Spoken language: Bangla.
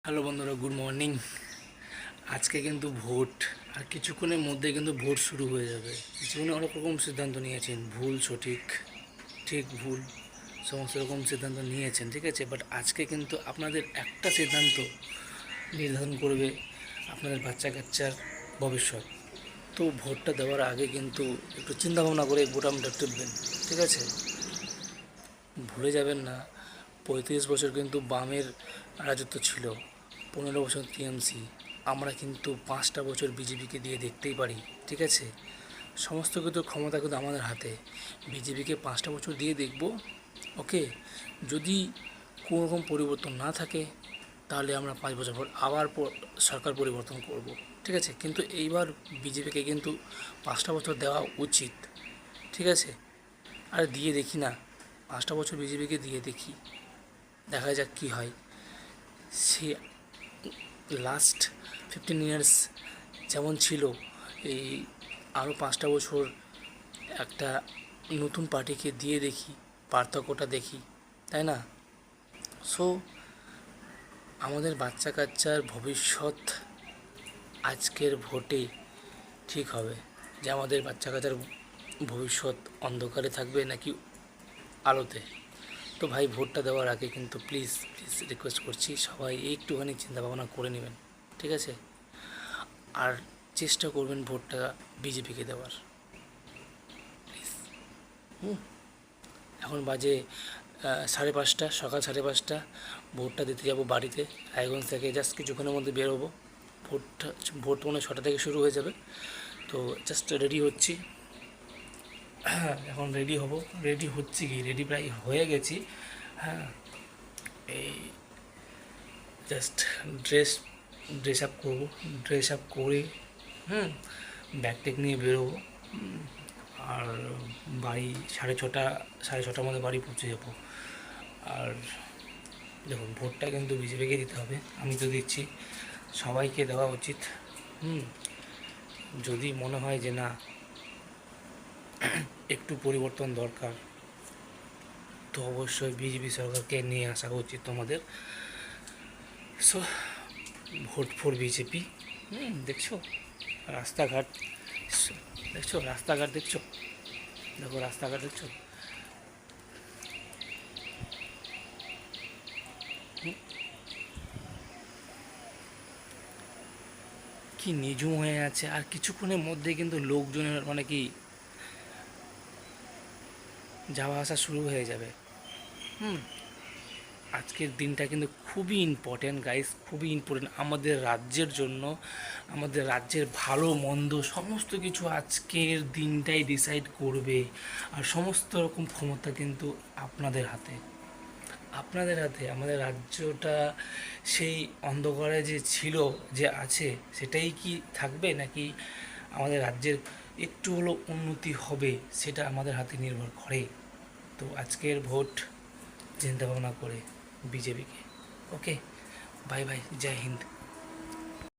হ্যালো বন্ধুরা, গুড মর্নিং। আজকে কিন্তু ভোট, আর কিছুক্ষণের মধ্যে কিন্তু ভোট শুরু হয়ে যাবে। জীবনে অনেক রকম সিদ্ধান্ত নিয়েছেন, ভুল সঠিক, ঠিক ভুল সমস্ত রকম সিদ্ধান্ত নিয়েছেন, ঠিক আছে। বাট আজকে কিন্তু আপনাদের একটা সিদ্ধান্ত নির্ধারণ করবে আপনাদের বাচ্চা কাচ্চার ভবিষ্যৎ। তো ভোটটা দেওয়ার আগে কিন্তু একটু চিন্তা ভাবনা করে বোতামটা টিপবেন, ঠিক আছে। ভুলে যাবেন না, 35 বছর কিন্তু বামের রাজত্ব ছিল, 15 বছর টিএমসি। আমরা কিন্তু 5টা বছর বিজেপিকে দিয়ে দেখতেই পারি, ঠিক আছে। সমস্ত কিছু ক্ষমতা কিন্তু আমাদের হাতে। বিজেপিকে 5টা বছর দিয়ে দেখব, ওকে। যদি কোনো রকম পরিবর্তন না থাকে, তাহলে আমরা 5 বছর পর আবার সরকার পরিবর্তন করব, ঠিক আছে। কিন্তু এইবার বিজেপিকে কিন্তু 5টা বছর দেওয়া উচিত, ঠিক আছে। আর দিয়ে দেখি না, 5টা বছর বিজেপিকে দিয়ে দেখি, দেখা যাক কী হয়। সে লাস্ট 15 ইয়ার্স যেমন ছিল, এই আরও 5টা বছর একটা নতুন পার্টিকে দিয়ে দেখি, পার্থক্যটা দেখি, তাই না। সো আমাদের বাচ্চা কাচ্চার ভবিষ্যৎ আজকের ভোটে ঠিক হবে, যে আমাদের বাচ্চা কাচ্চার ভবিষ্যৎ অন্ধকারে থাকবে নাকি আলোতে। তো ভাই, ভোটটা দেওয়ার আগে কিন্তু প্লিজ প্লিজ রিকোয়েস্ট করছি, সবাই একটুখানি চিন্তা ভাবনা করে নেবেন, ঠিক আছে। আর চেষ্টা করবেন ভোটটা বিজেপিকে দেওয়ার, প্লিজ। এখন বাজে 5:30, সকাল 5:30। ভোটটা দিতে যাব বাড়িতে, রায়গঞ্জ থেকে জাস্ট কিছুক্ষণের মধ্যে বেরোবো। ভোটটা ভোট 6টা থেকে শুরু হয়ে যাবে। তো জাস্ট রেডি হচ্ছি। হ্যাঁ, এখন রেডি হব, রেডি হচ্ছি, কি রেডি প্রায় হয়ে গেছি। হ্যাঁ, এই জাস্ট ড্রেস ড্রেস আপ করবো, ড্রেস আপ করে ব্যাগ ট্যাগ নিয়ে বেরোবো। আর বাড়ি 6:30, 6:30টার মধ্যে বাড়ি পৌঁছে যাবো। আর দেখুন, ভোটটা কিন্তু বিজেপিকে দিতে হবে, আমি তো দিচ্ছি, সবাইকে দেওয়া উচিত। যদি মনে হয় যে না, একটু পরিবর্তন দরকার, তো অবশ্যই বিজেপি সরকারকে নিয়ে আসা উচিত তোমাদের। So vote for BJP. দেখছো রাস্তাঘাট, দেখছো রাস্তাঘাট, দেখছো, দেখো রাস্তাঘাট দেখছো। কি নিঝুম হয়ে আছে, আর কিছুক্ষণের মধ্যে কিন্তু লোকজনের মানে কি যাওয়া আসা শুরু হয়ে যাবে। আজকের দিনটা কিন্তু খুবই ইম্পর্ট্যান্ট গাইস, খুবই ইম্পর্ট্যান্ট আমাদের রাজ্যের জন্য। আমাদের রাজ্যের ভালো মন্দ সমস্ত কিছু আজকের দিনটাই ডিসাইড করবে। আর সমস্ত রকম ক্ষমতা কিন্তু আপনাদের হাতে, আপনাদের হাতে। আমাদের রাজ্যটা সেই অন্ধকারে যে ছিল, যে আছে, সেটাই কি থাকবে, নাকি আমাদের রাজ্যের একটু হলেও উন্নতি হবে, সেটা আমাদের হাতে নির্ভর করে। তো আজকের ভোট চিন্তা ভাবনা করে বিজেপিকে। ওকে, বাই বাই, জয় হিন্দ।